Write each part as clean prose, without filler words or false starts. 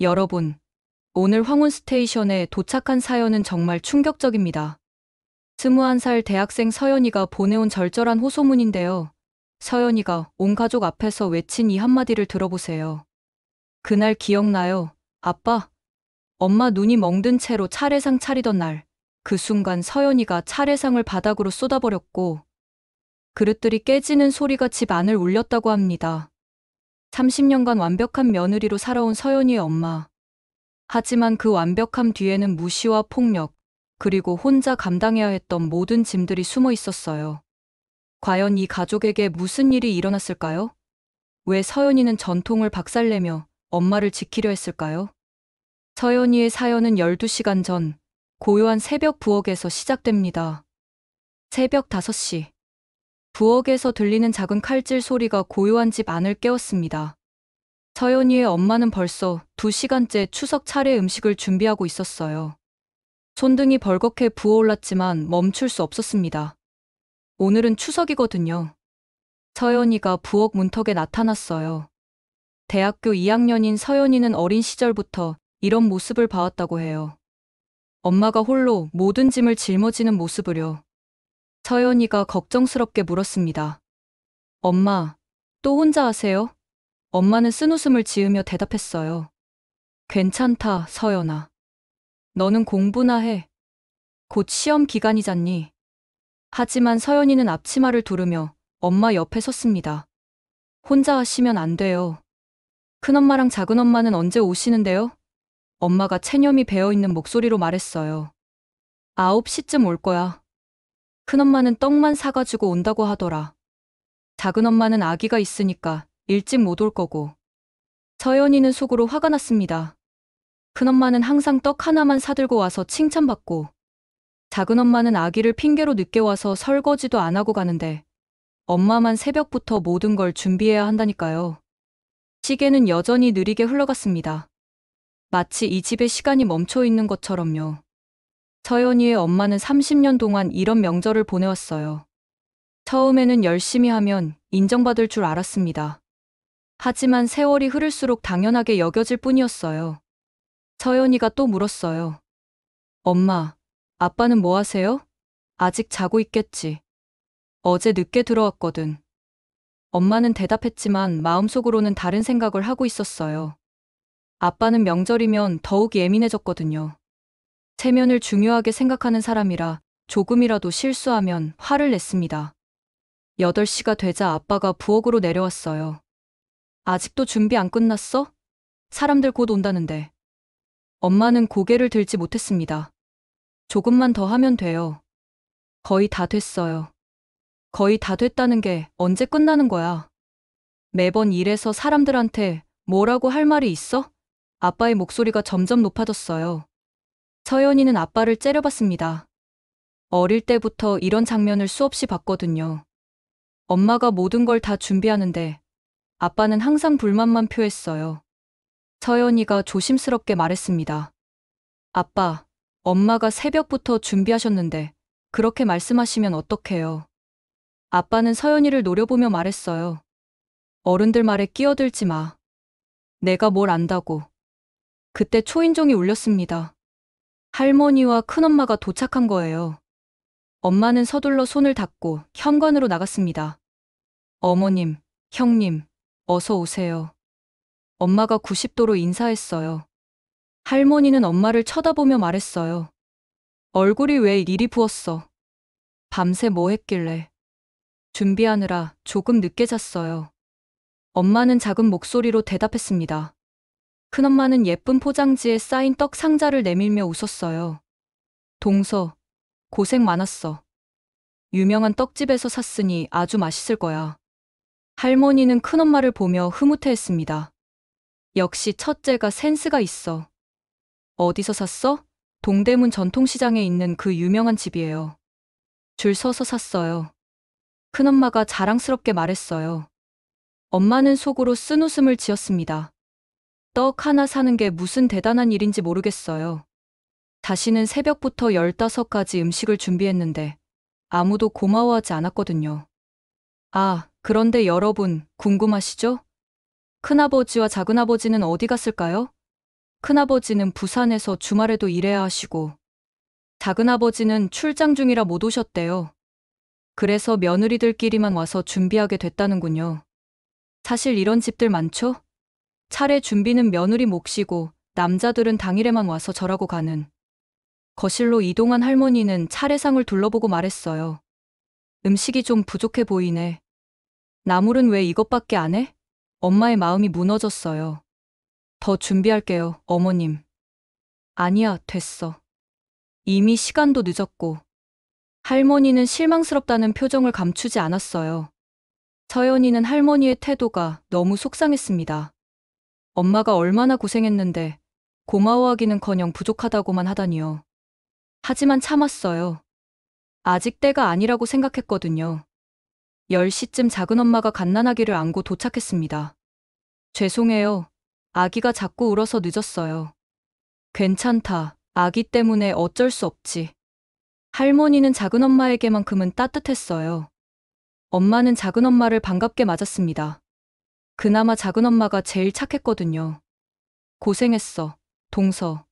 여러분, 오늘 황혼 스테이션에 도착한 사연은 정말 충격적입니다. 21살 대학생 서연이가 보내온 절절한 호소문인데요. 서연이가 온 가족 앞에서 외친 이 한마디를 들어보세요. 그날 기억나요? 아빠, 엄마 눈이 멍든 채로 차례상 차리던 날, 그 순간 서연이가 차례상을 바닥으로 쏟아버렸고, 그릇들이 깨지는 소리가 집 안을 울렸다고 합니다. 30년간 완벽한 며느리로 살아온 서연이의 엄마. 하지만 그 완벽함 뒤에는 무시와 폭력, 그리고 혼자 감당해야 했던 모든 짐들이 숨어 있었어요. 과연 이 가족에게 무슨 일이 일어났을까요? 왜 서연이는 전통을 박살내며 엄마를 지키려 했을까요? 서연이의 사연은 12시간 전, 고요한 새벽 부엌에서 시작됩니다. 새벽 5시. 부엌에서 들리는 작은 칼질 소리가 고요한 집 안을 깨웠습니다. 서연이의 엄마는 벌써 2시간째 추석 차례 음식을 준비하고 있었어요. 손등이 벌겋게 부어올랐지만 멈출 수 없었습니다. 오늘은 추석이거든요. 서연이가 부엌 문턱에 나타났어요. 대학교 2학년인 서연이는 어린 시절부터 이런 모습을 봐왔다고 해요. 엄마가 홀로 모든 짐을 짊어지는 모습을요. 서연이가 걱정스럽게 물었습니다. 엄마, 또 혼자 하세요? 엄마는 쓴웃음을 지으며 대답했어요. 괜찮다, 서연아. 너는 공부나 해. 곧 시험 기간이잖니. 하지만 서연이는 앞치마를 두르며 엄마 옆에 섰습니다. 혼자 하시면 안 돼요. 큰엄마랑 작은엄마는 언제 오시는데요? 엄마가 체념이 배어있는 목소리로 말했어요. 9시쯤 올 거야. 큰엄마는 떡만 사가지고 온다고 하더라. 작은엄마는 아기가 있으니까 일찍 못 올 거고. 서연이는 속으로 화가 났습니다. 큰엄마는 항상 떡 하나만 사들고 와서 칭찬받고, 작은엄마는 아기를 핑계로 늦게 와서 설거지도 안 하고 가는데, 엄마만 새벽부터 모든 걸 준비해야 한다니까요. 시계는 여전히 느리게 흘러갔습니다. 마치 이 집의 시간이 멈춰 있는 것처럼요. 서연이의 엄마는 30년 동안 이런 명절을 보내왔어요. 처음에는 열심히 하면 인정받을 줄 알았습니다. 하지만 세월이 흐를수록 당연하게 여겨질 뿐이었어요. 서연이가 또 물었어요. 엄마, 아빠는 뭐 하세요? 아직 자고 있겠지. 어제 늦게 들어왔거든. 엄마는 대답했지만 마음속으로는 다른 생각을 하고 있었어요. 아빠는 명절이면 더욱 예민해졌거든요. 체면을 중요하게 생각하는 사람이라 조금이라도 실수하면 화를 냈습니다. 8시가 되자 아빠가 부엌으로 내려왔어요. 아직도 준비 안 끝났어? 사람들 곧 온다는데. 엄마는 고개를 들지 못했습니다. 조금만 더 하면 돼요. 거의 다 됐어요. 거의 다 됐다는 게 언제 끝나는 거야? 매번 일해서 사람들한테 뭐라고 할 말이 있어? 아빠의 목소리가 점점 높아졌어요. 서연이는 아빠를 째려봤습니다. 어릴 때부터 이런 장면을 수없이 봤거든요. 엄마가 모든 걸 다 준비하는데 아빠는 항상 불만만 표했어요. 서연이가 조심스럽게 말했습니다. 아빠, 엄마가 새벽부터 준비하셨는데 그렇게 말씀하시면 어떡해요? 아빠는 서연이를 노려보며 말했어요. 어른들 말에 끼어들지 마. 내가 뭘 안다고. 그때 초인종이 울렸습니다. 할머니와 큰엄마가 도착한 거예요. 엄마는 서둘러 손을 닦고 현관으로 나갔습니다. 어머님, 형님, 어서 오세요. 엄마가 90도로 인사했어요. 할머니는 엄마를 쳐다보며 말했어요. 얼굴이 왜 이리 부었어? 밤새 뭐 했길래? 준비하느라 조금 늦게 잤어요. 엄마는 작은 목소리로 대답했습니다. 큰엄마는 예쁜 포장지에 쌓인 떡 상자를 내밀며 웃었어요. 동서, 고생 많았어. 유명한 떡집에서 샀으니 아주 맛있을 거야. 할머니는 큰엄마를 보며 흐뭇해했습니다. 역시 첫째가 센스가 있어. 어디서 샀어? 동대문 전통시장에 있는 그 유명한 집이에요. 줄 서서 샀어요. 큰엄마가 자랑스럽게 말했어요. 엄마는 속으로 쓴웃음을 지었습니다. 떡 하나 사는 게 무슨 대단한 일인지 모르겠어요. 자신은 새벽부터 15가지 음식을 준비했는데 아무도 고마워하지 않았거든요. 아, 그런데 여러분, 궁금하시죠? 큰아버지와 작은아버지는 어디 갔을까요? 큰아버지는 부산에서 주말에도 일해야 하시고, 작은아버지는 출장 중이라 못 오셨대요. 그래서 며느리들끼리만 와서 준비하게 됐다는군요. 사실 이런 집들 많죠? 차례 준비는 며느리 몫이고 남자들은 당일에만 와서 절하고 가는. 거실로 이동한 할머니는 차례상을 둘러보고 말했어요. 음식이 좀 부족해 보이네. 나물은 왜 이것밖에 안 해? 엄마의 마음이 무너졌어요. 더 준비할게요, 어머님. 아니야, 됐어. 이미 시간도 늦었고. 할머니는 실망스럽다는 표정을 감추지 않았어요. 서연이는 할머니의 태도가 너무 속상했습니다. 엄마가 얼마나 고생했는데 고마워하기는커녕 부족하다고만 하다니요. 하지만 참았어요. 아직 때가 아니라고 생각했거든요. 10시쯤 작은엄마가 갓난아기를 안고 도착했습니다. 죄송해요. 아기가 자꾸 울어서 늦었어요. 괜찮다. 아기 때문에 어쩔 수 없지. 할머니는 작은엄마에게만큼은 따뜻했어요. 엄마는 작은엄마를 반갑게 맞았습니다. 그나마 작은엄마가 제일 착했거든요. 고생했어, 동서.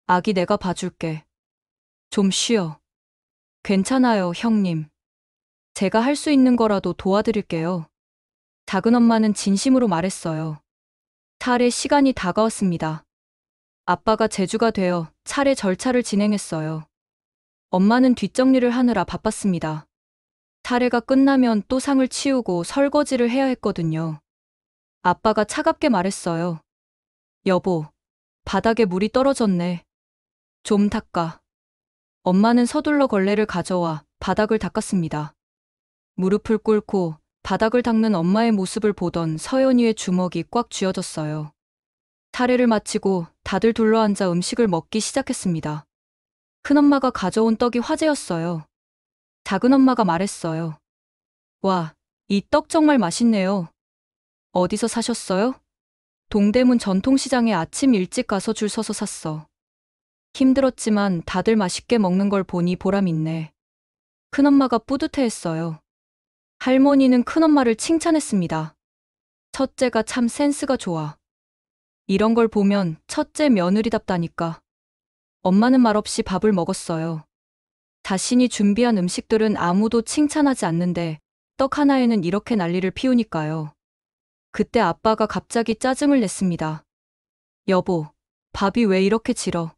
아기 내가 봐줄게. 좀 쉬어. 괜찮아요, 형님. 제가 할 수 있는 거라도 도와드릴게요. 작은엄마는 진심으로 말했어요. 차례 시간이 다가왔습니다. 아빠가 제주가 되어 차례 절차를 진행했어요. 엄마는 뒷정리를 하느라 바빴습니다. 차례가 끝나면 또 상을 치우고 설거지를 해야 했거든요. 아빠가 차갑게 말했어요. 여보, 바닥에 물이 떨어졌네. 좀 닦아. 엄마는 서둘러 걸레를 가져와 바닥을 닦았습니다. 무릎을 꿇고 바닥을 닦는 엄마의 모습을 보던 서연이의 주먹이 꽉 쥐어졌어요. 차례를 마치고 다들 둘러앉아 음식을 먹기 시작했습니다. 큰엄마가 가져온 떡이 화제였어요. 작은엄마가 말했어요. 와, 이 떡 정말 맛있네요. 어디서 사셨어요? 동대문 전통시장에 아침 일찍 가서 줄 서서 샀어. 힘들었지만 다들 맛있게 먹는 걸 보니 보람 있네. 큰엄마가 뿌듯해했어요. 할머니는 큰엄마를 칭찬했습니다. 첫째가 참 센스가 좋아. 이런 걸 보면 첫째 며느리답다니까. 엄마는 말없이 밥을 먹었어요. 자신이 준비한 음식들은 아무도 칭찬하지 않는데 떡 하나에는 이렇게 난리를 피우니까요. 그때 아빠가 갑자기 짜증을 냈습니다. 여보, 밥이 왜 이렇게 질어?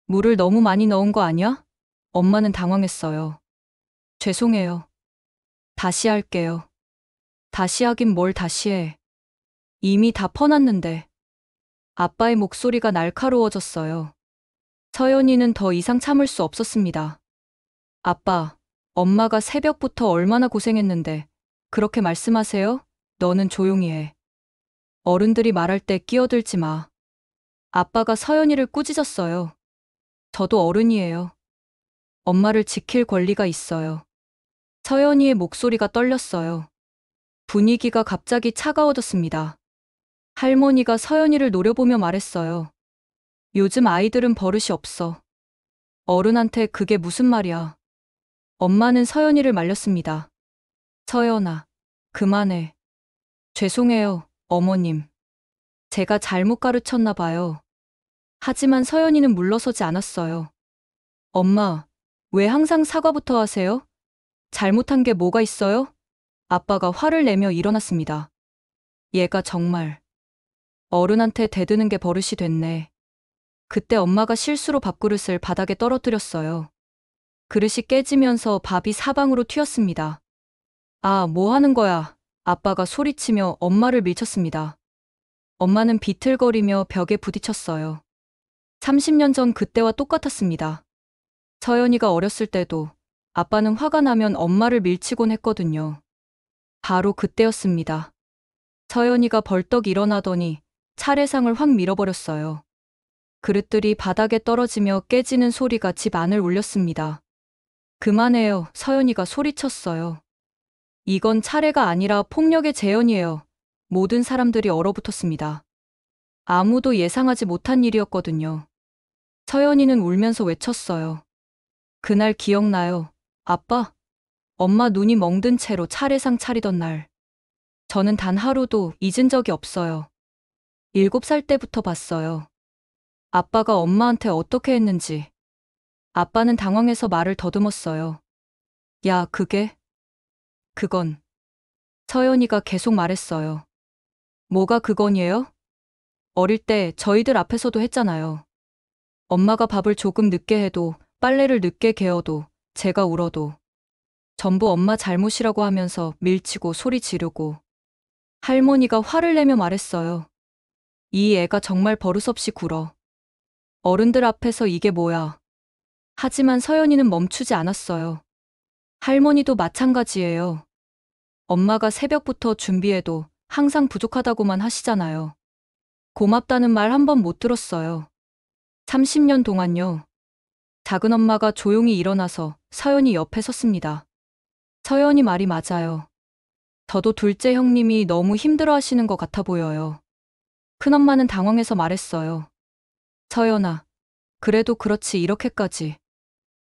물을 너무 많이 넣은 거 아니야? 엄마는 당황했어요. 죄송해요. 다시 할게요. 다시 하긴 뭘 다시 해. 이미 다 퍼놨는데. 아빠의 목소리가 날카로워졌어요. 서연이는 더 이상 참을 수 없었습니다. 아빠, 엄마가 새벽부터 얼마나 고생했는데 그렇게 말씀하세요? 너는 조용히 해. 어른들이 말할 때 끼어들지 마. 아빠가 서연이를 꾸짖었어요. 저도 어른이에요. 엄마를 지킬 권리가 있어요. 서연이의 목소리가 떨렸어요. 분위기가 갑자기 차가워졌습니다. 할머니가 서연이를 노려보며 말했어요. 요즘 아이들은 버릇이 없어. 어른한테 그게 무슨 말이야. 엄마는 서연이를 말렸습니다. 서연아, 그만해. 죄송해요, 어머님. 제가 잘못 가르쳤나 봐요. 하지만 서연이는 물러서지 않았어요. 엄마, 왜 항상 사과부터 하세요? 잘못한 게 뭐가 있어요? 아빠가 화를 내며 일어났습니다. 얘가 정말 어른한테 대드는 게 버릇이 됐네. 그때 엄마가 실수로 밥그릇을 바닥에 떨어뜨렸어요. 그릇이 깨지면서 밥이 사방으로 튀었습니다. 아, 뭐 하는 거야? 아빠가 소리치며 엄마를 밀쳤습니다. 엄마는 비틀거리며 벽에 부딪혔어요. 30년 전 그때와 똑같았습니다. 서연이가 어렸을 때도 아빠는 화가 나면 엄마를 밀치곤 했거든요. 바로 그때였습니다. 서연이가 벌떡 일어나더니 차례상을 확 밀어버렸어요. 그릇들이 바닥에 떨어지며 깨지는 소리가 집 안을 울렸습니다. 그만해요. 서연이가 소리쳤어요. 이건 차례가 아니라 폭력의 재현이에요. 모든 사람들이 얼어붙었습니다. 아무도 예상하지 못한 일이었거든요. 서연이는 울면서 외쳤어요. 그날 기억나요. 아빠, 엄마 눈이 멍든 채로 차례상 차리던 날. 저는 단 하루도 잊은 적이 없어요. 7살 때부터 봤어요. 아빠가 엄마한테 어떻게 했는지. 아빠는 당황해서 말을 더듬었어요. 야, 그건. 서연이가 계속 말했어요. 뭐가 그건이에요? 어릴 때 저희들 앞에서도 했잖아요. 엄마가 밥을 조금 늦게 해도, 빨래를 늦게 개어도, 제가 울어도 전부 엄마 잘못이라고 하면서 밀치고 소리 지르고. 할머니가 화를 내며 말했어요. 이 애가 정말 버릇없이 굴어. 어른들 앞에서 이게 뭐야. 하지만 서연이는 멈추지 않았어요. 할머니도 마찬가지예요. 엄마가 새벽부터 준비해도 항상 부족하다고만 하시잖아요. 고맙다는 말 한 번 못 들었어요. 30년 동안요. 작은 엄마가 조용히 일어나서 서연이 옆에 섰습니다. 서연이 말이 맞아요. 저도 둘째 형님이 너무 힘들어 하시는 것 같아 보여요. 큰엄마는 당황해서 말했어요. 서연아, 그래도 그렇지 이렇게까지.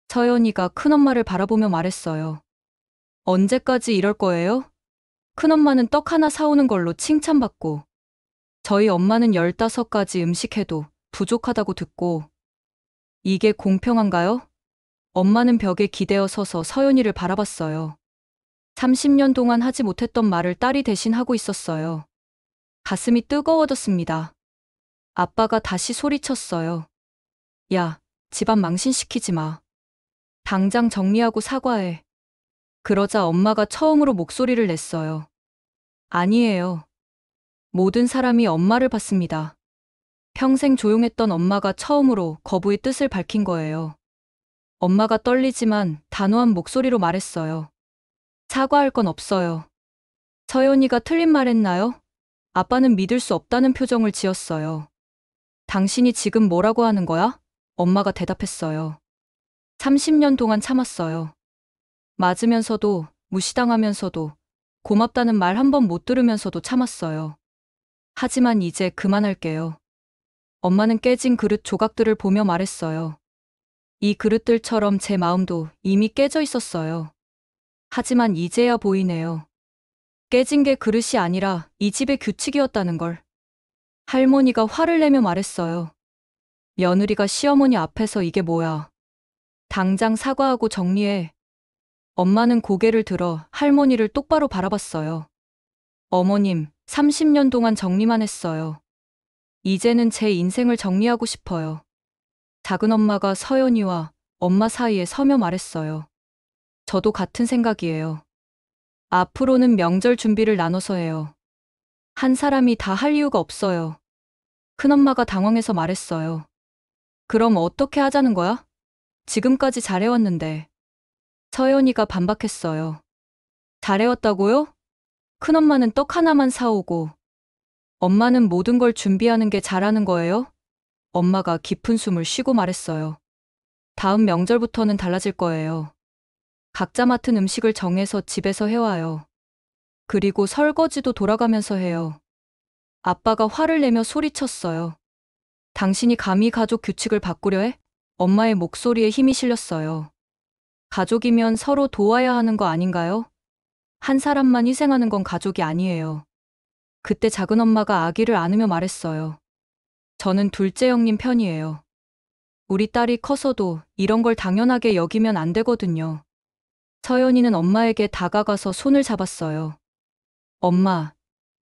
서연이가 큰엄마를 바라보며 말했어요. 언제까지 이럴 거예요? 큰엄마는 떡 하나 사오는 걸로 칭찬받고, 저희 엄마는 15가지 음식해도 부족하다고 듣고. 이게 공평한가요? 엄마는 벽에 기대어 서서 서연이를 바라봤어요. 30년 동안 하지 못했던 말을 딸이 대신 하고 있었어요. 가슴이 뜨거워졌습니다. 아빠가 다시 소리쳤어요. 야, 집안 망신시키지 마. 당장 정리하고 사과해. 그러자 엄마가 처음으로 목소리를 냈어요. 아니에요. 모든 사람이 엄마를 봤습니다. 평생 조용했던 엄마가 처음으로 거부의 뜻을 밝힌 거예요. 엄마가 떨리지만 단호한 목소리로 말했어요. 사과할 건 없어요. 서연이가 틀린 말 했나요? 아빠는 믿을 수 없다는 표정을 지었어요. 당신이 지금 뭐라고 하는 거야? 엄마가 대답했어요. 30년 동안 참았어요. 맞으면서도, 무시당하면서도, 고맙다는 말 한 번 못 들으면서도 참았어요. 하지만 이제 그만할게요. 엄마는 깨진 그릇 조각들을 보며 말했어요. 이 그릇들처럼 제 마음도 이미 깨져 있었어요. 하지만 이제야 보이네요. 깨진 게 그릇이 아니라 이 집의 규칙이었다는 걸. 할머니가 화를 내며 말했어요. 며느리가 시어머니 앞에서 이게 뭐야. 당장 사과하고 정리해. 엄마는 고개를 들어 할머니를 똑바로 바라봤어요. 어머님, 30년 동안 정리만 했어요. 이제는 제 인생을 정리하고 싶어요. 작은 엄마가 서연이와 엄마 사이에 서며 말했어요. 저도 같은 생각이에요. 앞으로는 명절 준비를 나눠서 해요. 한 사람이 다 할 이유가 없어요. 큰엄마가 당황해서 말했어요. 그럼 어떻게 하자는 거야? 지금까지 잘해왔는데. 서연이가 반박했어요. 잘해왔다고요? 큰엄마는 떡 하나만 사오고. 엄마는 모든 걸 준비하는 게 잘하는 거예요? 엄마가 깊은 숨을 쉬고 말했어요. 다음 명절부터는 달라질 거예요. 각자 맡은 음식을 정해서 집에서 해와요. 그리고 설거지도 돌아가면서 해요. 아빠가 화를 내며 소리쳤어요. 당신이 감히 가족 규칙을 바꾸려 해? 엄마의 목소리에 힘이 실렸어요. 가족이면 서로 도와야 하는 거 아닌가요? 한 사람만 희생하는 건 가족이 아니에요. 그때 작은 엄마가 아기를 안으며 말했어요. 저는 둘째 형님 편이에요. 우리 딸이 커서도 이런 걸 당연하게 여기면 안 되거든요. 서연이는 엄마에게 다가가서 손을 잡았어요. 엄마,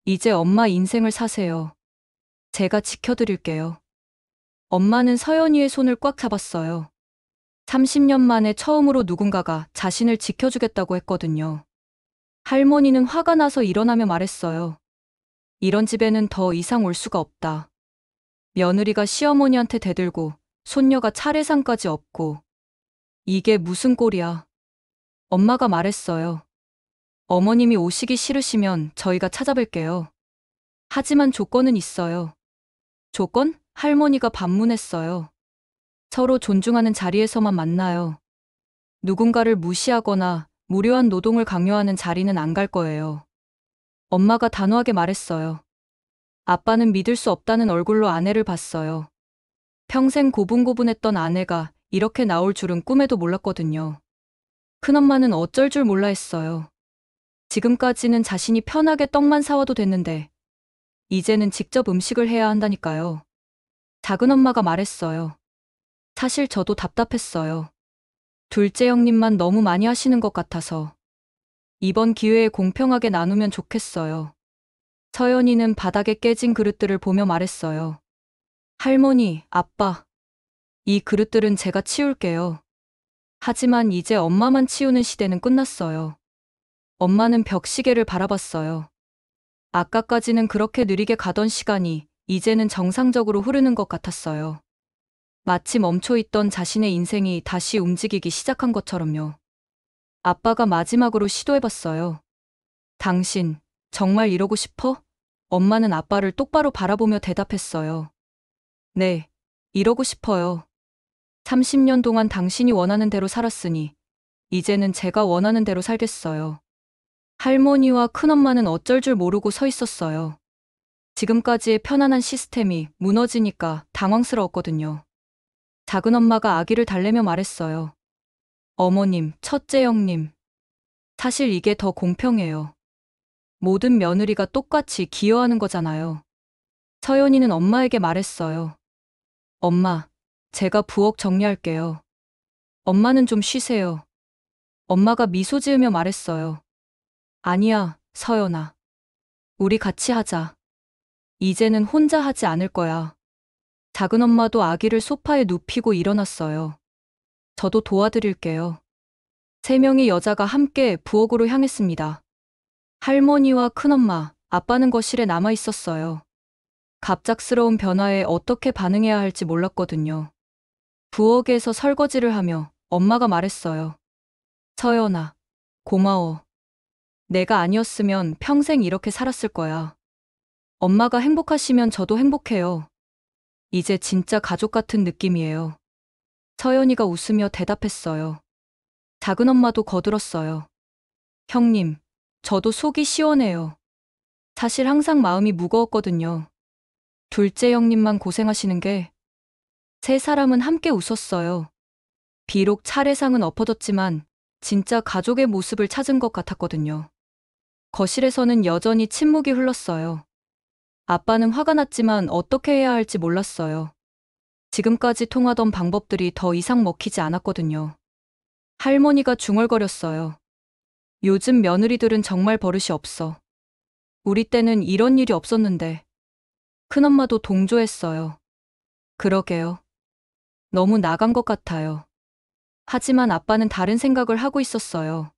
이제 엄마 인생을 사세요. 제가 지켜드릴게요. 엄마는 서연이의 손을 꽉 잡았어요. 30년 만에 처음으로 누군가가 자신을 지켜주겠다고 했거든요. 할머니는 화가 나서 일어나며 말했어요. 이런 집에는 더 이상 올 수가 없다. 며느리가 시어머니한테 대들고 손녀가 차례상까지 없고. 이게 무슨 꼴이야. 엄마가 말했어요. 어머님이 오시기 싫으시면 저희가 찾아뵐게요. 하지만 조건은 있어요. 조건? 할머니가 반문했어요. 서로 존중하는 자리에서만 만나요. 누군가를 무시하거나 무료한 노동을 강요하는 자리는 안 갈 거예요. 엄마가 단호하게 말했어요. 아빠는 믿을 수 없다는 얼굴로 아내를 봤어요. 평생 고분고분했던 아내가 이렇게 나올 줄은 꿈에도 몰랐거든요. 큰엄마는 어쩔 줄 몰라 했어요. 지금까지는 자신이 편하게 떡만 사와도 됐는데, 이제는 직접 음식을 해야 한다니까요. 작은엄마가 말했어요. 사실 저도 답답했어요. 둘째 형님만 너무 많이 하시는 것 같아서. 이번 기회에 공평하게 나누면 좋겠어요. 서연이는 바닥에 깨진 그릇들을 보며 말했어요. 할머니, 아빠, 이 그릇들은 제가 치울게요. 하지만 이제 엄마만 치우는 시대는 끝났어요. 엄마는 벽시계를 바라봤어요. 아까까지는 그렇게 느리게 가던 시간이 이제는 정상적으로 흐르는 것 같았어요. 마치 멈춰있던 자신의 인생이 다시 움직이기 시작한 것처럼요. 아빠가 마지막으로 시도해봤어요. 당신, 정말 이러고 싶어? 엄마는 아빠를 똑바로 바라보며 대답했어요. 네, 이러고 싶어요. 30년 동안 당신이 원하는 대로 살았으니, 이제는 제가 원하는 대로 살겠어요. 할머니와 큰엄마는 어쩔 줄 모르고 서 있었어요. 지금까지의 편안한 시스템이 무너지니까 당황스러웠거든요. 작은엄마가 아기를 달래며 말했어요. 어머님, 첫째 형님. 사실 이게 더 공평해요. 모든 며느리가 똑같이 기여하는 거잖아요. 서연이는 엄마에게 말했어요. 엄마, 제가 부엌 정리할게요. 엄마는 좀 쉬세요. 엄마가 미소 지으며 말했어요. 아니야, 서연아. 우리 같이 하자. 이제는 혼자 하지 않을 거야. 작은엄마도 아기를 소파에 눕히고 일어났어요. 저도 도와드릴게요. 세 명의 여자가 함께 부엌으로 향했습니다. 할머니와 큰엄마, 아빠는 거실에 남아 있었어요. 갑작스러운 변화에 어떻게 반응해야 할지 몰랐거든요. 부엌에서 설거지를 하며 엄마가 말했어요. 서연아, 고마워. 내가 아니었으면 평생 이렇게 살았을 거야. 엄마가 행복하시면 저도 행복해요. 이제 진짜 가족 같은 느낌이에요. 서연이가 웃으며 대답했어요. 작은엄마도 거들었어요. 형님, 저도 속이 시원해요. 사실 항상 마음이 무거웠거든요. 둘째 형님만 고생하시는 게. 세 사람은 함께 웃었어요. 비록 차례상은 엎어졌지만 진짜 가족의 모습을 찾은 것 같았거든요. 거실에서는 여전히 침묵이 흘렀어요. 아빠는 화가 났지만 어떻게 해야 할지 몰랐어요. 지금까지 통하던 방법들이 더 이상 먹히지 않았거든요. 할머니가 중얼거렸어요. 요즘 며느리들은 정말 버릇이 없어. 우리 때는 이런 일이 없었는데. 큰엄마도 동조했어요. 그러게요. 너무 나간 것 같아요. 하지만 아빠는 다른 생각을 하고 있었어요.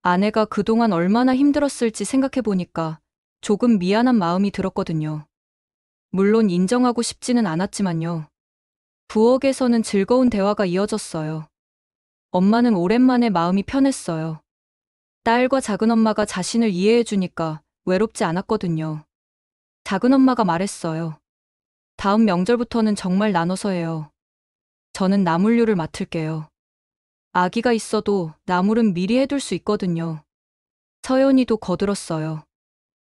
아내가 그동안 얼마나 힘들었을지 생각해보니까 조금 미안한 마음이 들었거든요. 물론 인정하고 싶지는 않았지만요. 부엌에서는 즐거운 대화가 이어졌어요. 엄마는 오랜만에 마음이 편했어요. 딸과 작은엄마가 자신을 이해해주니까 외롭지 않았거든요. 작은엄마가 말했어요. 다음 명절부터는 정말 나눠서 해요. 저는 나물류를 맡을게요. 아기가 있어도 나물은 미리 해둘 수 있거든요. 서연이도 거들었어요.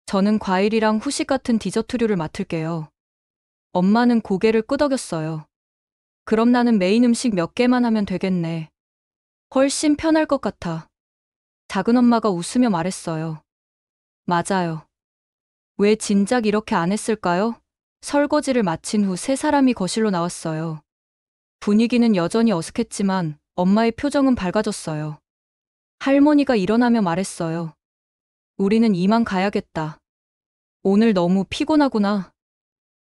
저는 과일이랑 후식 같은 디저트류를 맡을게요. 엄마는 고개를 끄덕였어요. 그럼 나는 메인 음식 몇 개만 하면 되겠네. 훨씬 편할 것 같아. 작은엄마가 웃으며 말했어요. 맞아요. 왜 진작 이렇게 안 했을까요? 설거지를 마친 후 세 사람이 거실로 나왔어요. 분위기는 여전히 어색했지만 엄마의 표정은 밝아졌어요. 할머니가 일어나며 말했어요. 우리는 이만 가야겠다. 오늘 너무 피곤하구나.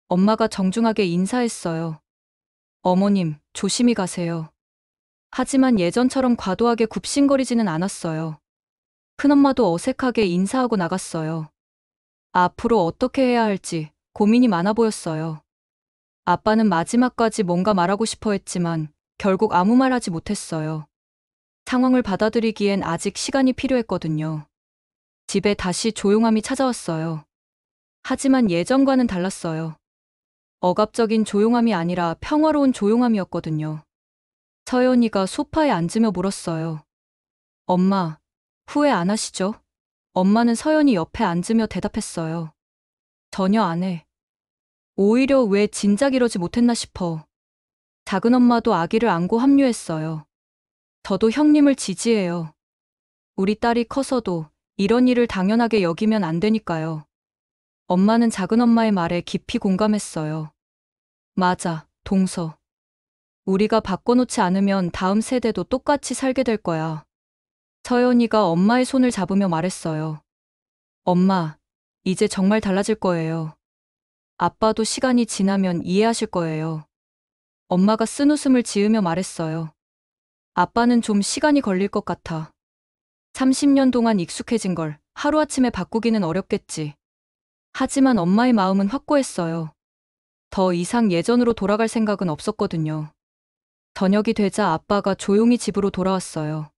엄마가 정중하게 인사했어요. 어머님, 조심히 가세요. 하지만 예전처럼 과도하게 굽신거리지는 않았어요. 큰엄마도 어색하게 인사하고 나갔어요. 앞으로 어떻게 해야 할지 고민이 많아 보였어요. 아빠는 마지막까지 뭔가 말하고 싶어 했지만 결국 아무 말 하지 못했어요. 상황을 받아들이기엔 아직 시간이 필요했거든요. 집에 다시 조용함이 찾아왔어요. 하지만 예전과는 달랐어요. 억압적인 조용함이 아니라 평화로운 조용함이었거든요. 서연이가 소파에 앉으며 물었어요. 엄마, 후회 안 하시죠? 엄마는 서연이 옆에 앉으며 대답했어요. 전혀 안 해. 오히려 왜 진작 이러지 못했나 싶어. 작은엄마도 아기를 안고 합류했어요. 저도 형님을 지지해요. 우리 딸이 커서도 이런 일을 당연하게 여기면 안 되니까요. 엄마는 작은엄마의 말에 깊이 공감했어요. 맞아, 동서. 우리가 바꿔놓지 않으면 다음 세대도 똑같이 살게 될 거야. 서연이가 엄마의 손을 잡으며 말했어요. 엄마, 이제 정말 달라질 거예요. 아빠도 시간이 지나면 이해하실 거예요. 엄마가 쓴웃음을 지으며 말했어요. 아빠는 좀 시간이 걸릴 것 같아. 30년 동안 익숙해진 걸 하루아침에 바꾸기는 어렵겠지. 하지만 엄마의 마음은 확고했어요. 더 이상 예전으로 돌아갈 생각은 없었거든요. 저녁이 되자 아빠가 조용히 집으로 돌아왔어요.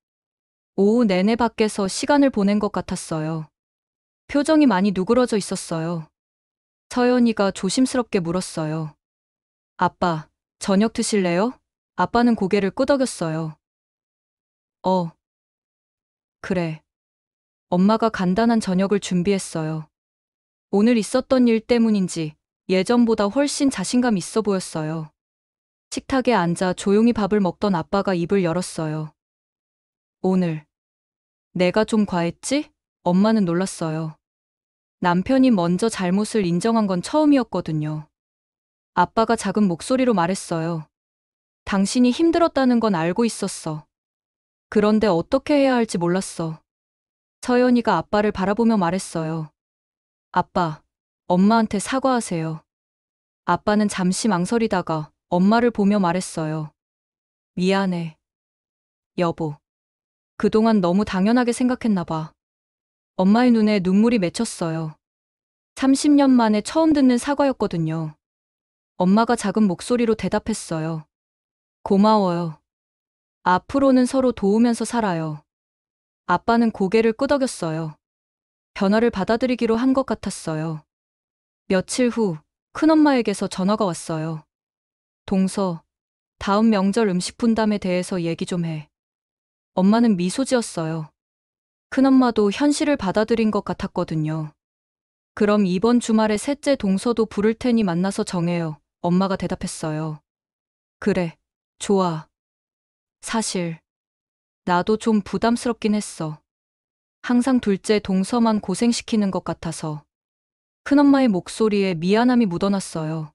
오후 내내 밖에서 시간을 보낸 것 같았어요. 표정이 많이 누그러져 있었어요. 서연이가 조심스럽게 물었어요. 아빠, 저녁 드실래요? 아빠는 고개를 끄덕였어요. 어, 그래. 엄마가 간단한 저녁을 준비했어요. 오늘 있었던 일 때문인지 예전보다 훨씬 자신감 있어 보였어요. 식탁에 앉아 조용히 밥을 먹던 아빠가 입을 열었어요. 오늘 내가 좀 과했지? 엄마는 놀랐어요. 남편이 먼저 잘못을 인정한 건 처음이었거든요. 아빠가 작은 목소리로 말했어요. 당신이 힘들었다는 건 알고 있었어. 그런데 어떻게 해야 할지 몰랐어. 서연이가 아빠를 바라보며 말했어요. 아빠, 엄마한테 사과하세요. 아빠는 잠시 망설이다가 엄마를 보며 말했어요. 미안해. 여보. 그동안 너무 당연하게 생각했나 봐. 엄마의 눈에 눈물이 맺혔어요. 30년 만에 처음 듣는 사과였거든요. 엄마가 작은 목소리로 대답했어요. 고마워요. 앞으로는 서로 도우면서 살아요. 아빠는 고개를 끄덕였어요. 변화를 받아들이기로 한 것 같았어요. 며칠 후, 큰엄마에게서 전화가 왔어요. 동서, 다음 명절 음식 분담에 대해서 얘기 좀 해. 엄마는 미소 지었어요. 큰엄마도 현실을 받아들인 것 같았거든요. 그럼 이번 주말에 셋째 동서도 부를 테니 만나서 정해요. 엄마가 대답했어요. 그래, 좋아. 사실, 나도 좀 부담스럽긴 했어. 항상 둘째 동서만 고생시키는 것 같아서. 큰엄마의 목소리에 미안함이 묻어났어요.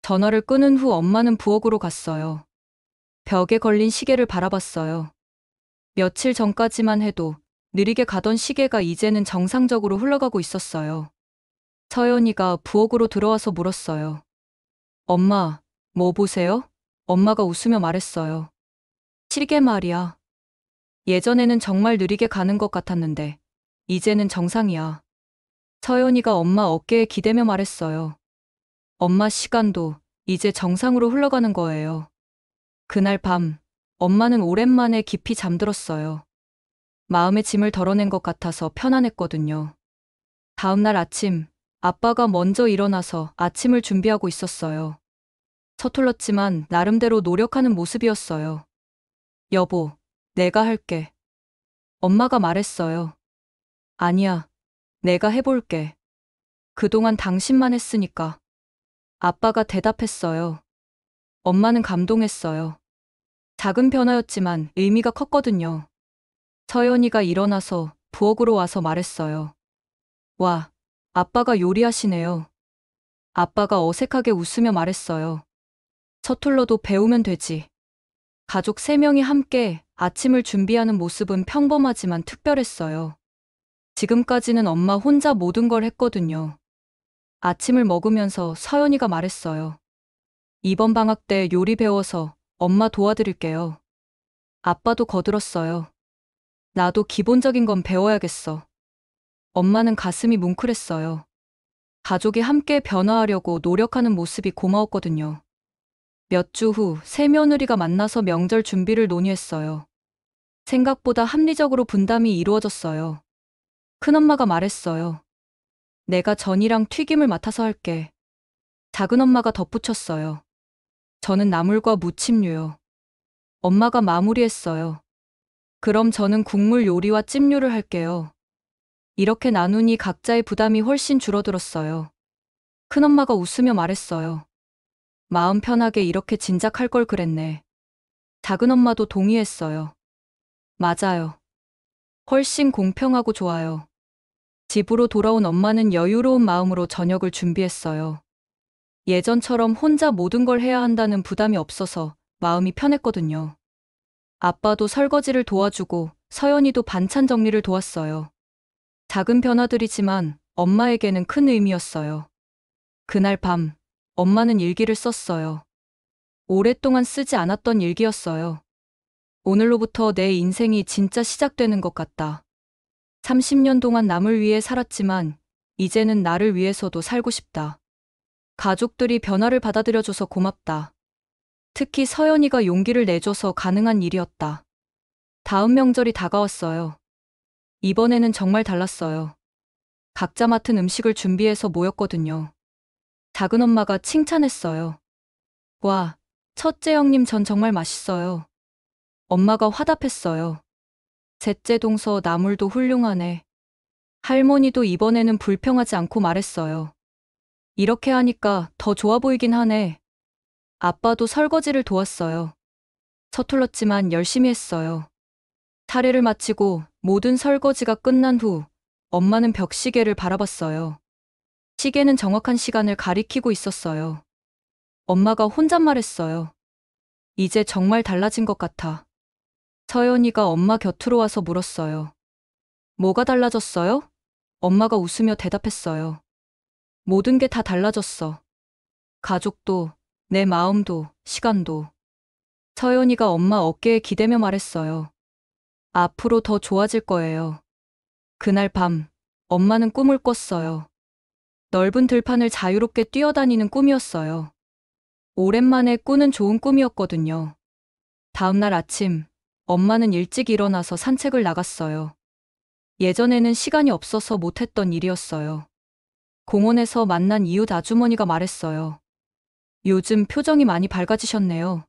전화를 끊은 후 엄마는 부엌으로 갔어요. 벽에 걸린 시계를 바라봤어요. 며칠 전까지만 해도 느리게 가던 시계가 이제는 정상적으로 흘러가고 있었어요. 서연이가 부엌으로 들어와서 물었어요. 엄마, 뭐 보세요? 엄마가 웃으며 말했어요. 시계 말이야. 예전에는 정말 느리게 가는 것 같았는데, 이제는 정상이야. 서연이가 엄마 어깨에 기대며 말했어요. 엄마 시간도 이제 정상으로 흘러가는 거예요. 그날 밤, 엄마는 오랜만에 깊이 잠들었어요. 마음의 짐을 덜어낸 것 같아서 편안했거든요. 다음 날 아침, 아빠가 먼저 일어나서 아침을 준비하고 있었어요. 서툴렀지만 나름대로 노력하는 모습이었어요. 여보, 내가 할게. 엄마가 말했어요. 아니야, 내가 해볼게. 그동안 당신만 했으니까. 아빠가 대답했어요. 엄마는 감동했어요. 작은 변화였지만 의미가 컸거든요. 서연이가 일어나서 부엌으로 와서 말했어요. 와, 아빠가 요리하시네요. 아빠가 어색하게 웃으며 말했어요. 서툴러도 배우면 되지. 가족 3명이 함께 아침을 준비하는 모습은 평범하지만 특별했어요. 지금까지는 엄마 혼자 모든 걸 했거든요. 아침을 먹으면서 서연이가 말했어요. 이번 방학 때 요리 배워서 엄마 도와드릴게요. 아빠도 거들었어요. 나도 기본적인 건 배워야겠어. 엄마는 가슴이 뭉클했어요. 가족이 함께 변화하려고 노력하는 모습이 고마웠거든요. 몇 주 후 새며느리가 만나서 명절 준비를 논의했어요. 생각보다 합리적으로 분담이 이루어졌어요. 큰엄마가 말했어요. 내가 전이랑 튀김을 맡아서 할게. 작은엄마가 덧붙였어요. 저는 나물과 무침류요. 엄마가 마무리했어요. 그럼 저는 국물 요리와 찜요를 할게요. 이렇게 나누니 각자의 부담이 훨씬 줄어들었어요. 큰엄마가 웃으며 말했어요. 마음 편하게 이렇게 진작할 걸 그랬네. 작은엄마도 동의했어요. 맞아요. 훨씬 공평하고 좋아요. 집으로 돌아온 엄마는 여유로운 마음으로 저녁을 준비했어요. 예전처럼 혼자 모든 걸 해야 한다는 부담이 없어서 마음이 편했거든요. 아빠도 설거지를 도와주고 서연이도 반찬 정리를 도왔어요. 작은 변화들이지만 엄마에게는 큰 의미였어요. 그날 밤, 엄마는 일기를 썼어요. 오랫동안 쓰지 않았던 일기였어요. 오늘로부터 내 인생이 진짜 시작되는 것 같다. 30년 동안 남을 위해 살았지만 이제는 나를 위해서도 살고 싶다. 가족들이 변화를 받아들여줘서 고맙다. 특히 서연이가 용기를 내줘서 가능한 일이었다. 다음 명절이 다가왔어요. 이번에는 정말 달랐어요. 각자 맡은 음식을 준비해서 모였거든요. 작은 엄마가 칭찬했어요. 와, 첫째 형님 전 정말 맛있어요. 엄마가 화답했어요. 셋째 동서 나물도 훌륭하네. 할머니도 이번에는 불평하지 않고 말했어요. 이렇게 하니까 더 좋아 보이긴 하네. 아빠도 설거지를 도왔어요. 서툴렀지만 열심히 했어요. 차례를 마치고 모든 설거지가 끝난 후 엄마는 벽시계를 바라봤어요. 시계는 정확한 시간을 가리키고 있었어요. 엄마가 혼잣말했어요. 이제 정말 달라진 것 같아. 서연이가 엄마 곁으로 와서 물었어요. 뭐가 달라졌어요? 엄마가 웃으며 대답했어요. 모든 게 다 달라졌어. 가족도, 내 마음도, 시간도. 서연이가 엄마 어깨에 기대며 말했어요. 앞으로 더 좋아질 거예요. 그날 밤, 엄마는 꿈을 꿨어요. 넓은 들판을 자유롭게 뛰어다니는 꿈이었어요. 오랜만에 꾸는 좋은 꿈이었거든요. 다음 날 아침, 엄마는 일찍 일어나서 산책을 나갔어요. 예전에는 시간이 없어서 못했던 일이었어요. 공원에서 만난 이웃 아주머니가 말했어요. 요즘 표정이 많이 밝아지셨네요.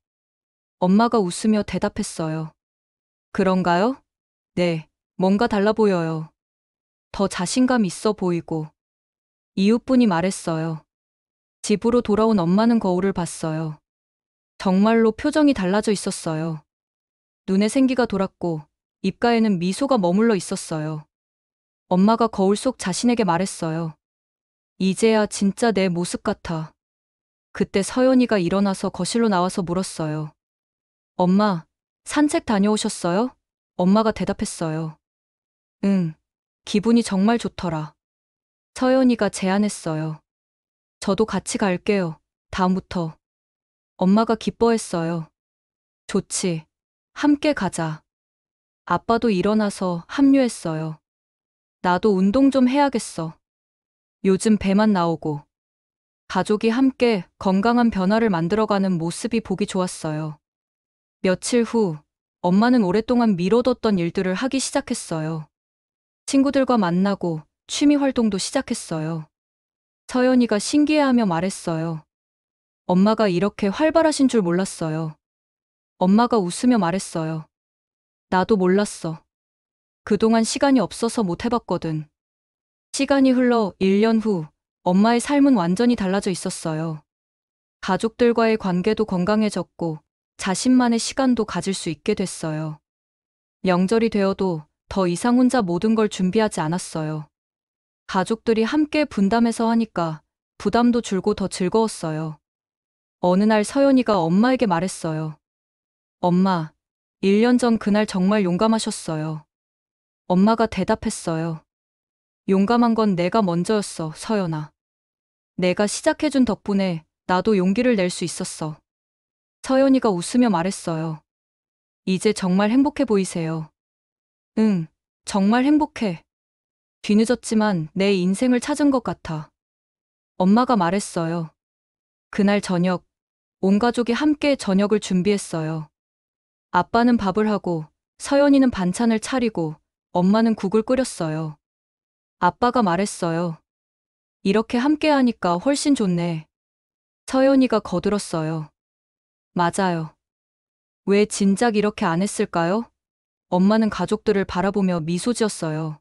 엄마가 웃으며 대답했어요. 그런가요? 네, 뭔가 달라 보여요. 더 자신감 있어 보이고. 이웃분이 말했어요. 집으로 돌아온 엄마는 거울을 봤어요. 정말로 표정이 달라져 있었어요. 눈에 생기가 돌았고 입가에는 미소가 머물러 있었어요. 엄마가 거울 속 자신에게 말했어요. 이제야 진짜 내 모습 같아. 그때 서연이가 일어나서 거실로 나와서 물었어요. 엄마, 산책 다녀오셨어요? 엄마가 대답했어요. 응, 기분이 정말 좋더라. 서연이가 제안했어요. 저도 같이 갈게요. 다음부터. 엄마가 기뻐했어요. 좋지. 함께 가자. 아빠도 일어나서 합류했어요. 나도 운동 좀 해야겠어. 요즘 배만 나오고. 가족이 함께 건강한 변화를 만들어가는 모습이 보기 좋았어요. 며칠 후, 엄마는 오랫동안 미뤄뒀던 일들을 하기 시작했어요. 친구들과 만나고 취미 활동도 시작했어요. 서연이가 신기해하며 말했어요. 엄마가 이렇게 활발하신 줄 몰랐어요. 엄마가 웃으며 말했어요. 나도 몰랐어. 그동안 시간이 없어서 못 해봤거든. 시간이 흘러 1년 후, 엄마의 삶은 완전히 달라져 있었어요. 가족들과의 관계도 건강해졌고, 자신만의 시간도 가질 수 있게 됐어요. 명절이 되어도 더 이상 혼자 모든 걸 준비하지 않았어요. 가족들이 함께 분담해서 하니까 부담도 줄고 더 즐거웠어요. 어느 날 서연이가 엄마에게 말했어요. 엄마, 1년 전 그날 정말 용감하셨어요. 엄마가 대답했어요. 용감한 건 내가 먼저였어, 서연아. 내가 시작해준 덕분에 나도 용기를 낼 수 있었어. 서연이가 웃으며 말했어요. 이제 정말 행복해 보이세요. 응, 정말 행복해. 뒤늦었지만 내 인생을 찾은 것 같아. 엄마가 말했어요. 그날 저녁, 온 가족이 함께 저녁을 준비했어요. 아빠는 밥을 하고, 서연이는 반찬을 차리고, 엄마는 국을 끓였어요. 아빠가 말했어요. 이렇게 함께 하니까 훨씬 좋네. 서연이가 거들었어요. 맞아요. 왜 진작 이렇게 안 했을까요? 엄마는 가족들을 바라보며 미소 지었어요.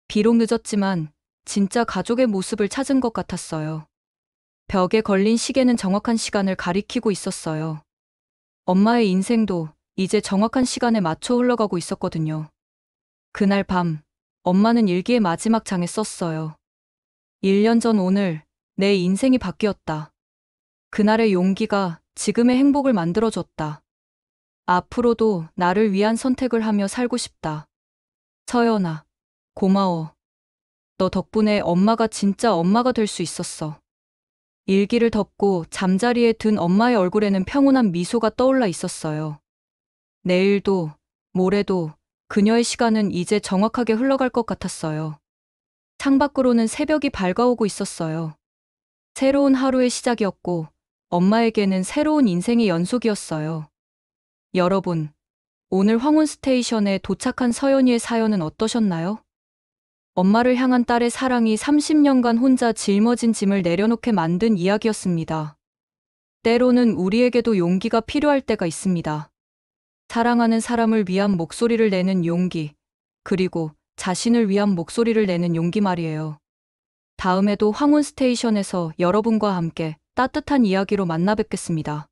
비록 늦었지만 진짜 가족의 모습을 찾은 것 같았어요. 벽에 걸린 시계는 정확한 시간을 가리키고 있었어요. 엄마의 인생도 이제 정확한 시간에 맞춰 흘러가고 있었거든요. 그날 밤, 엄마는 일기의 마지막 장에 썼어요. 1년 전 오늘, 내 인생이 바뀌었다. 그날의 용기가 지금의 행복을 만들어줬다. 앞으로도 나를 위한 선택을 하며 살고 싶다. 서연아, 고마워. 너 덕분에 엄마가 진짜 엄마가 될 수 있었어. 일기를 덮고 잠자리에 든 엄마의 얼굴에는 평온한 미소가 떠올라 있었어요. 내일도, 모레도 그녀의 시간은 이제 정확하게 흘러갈 것 같았어요. 창밖으로는 새벽이 밝아오고 있었어요. 새로운 하루의 시작이었고, 엄마에게는 새로운 인생의 연속이었어요. 여러분, 오늘 황혼 스테이션에 도착한 서연이의 사연은 어떠셨나요? 엄마를 향한 딸의 사랑이 30년간 혼자 짊어진 짐을 내려놓게 만든 이야기였습니다. 때로는 우리에게도 용기가 필요할 때가 있습니다. 사랑하는 사람을 위한 목소리를 내는 용기, 그리고 자신을 위한 목소리를 내는 용기 말이에요. 다음에도 황혼 스테이션에서 여러분과 함께 따뜻한 이야기로 만나 뵙겠습니다.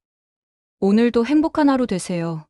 오늘도 행복한 하루 되세요.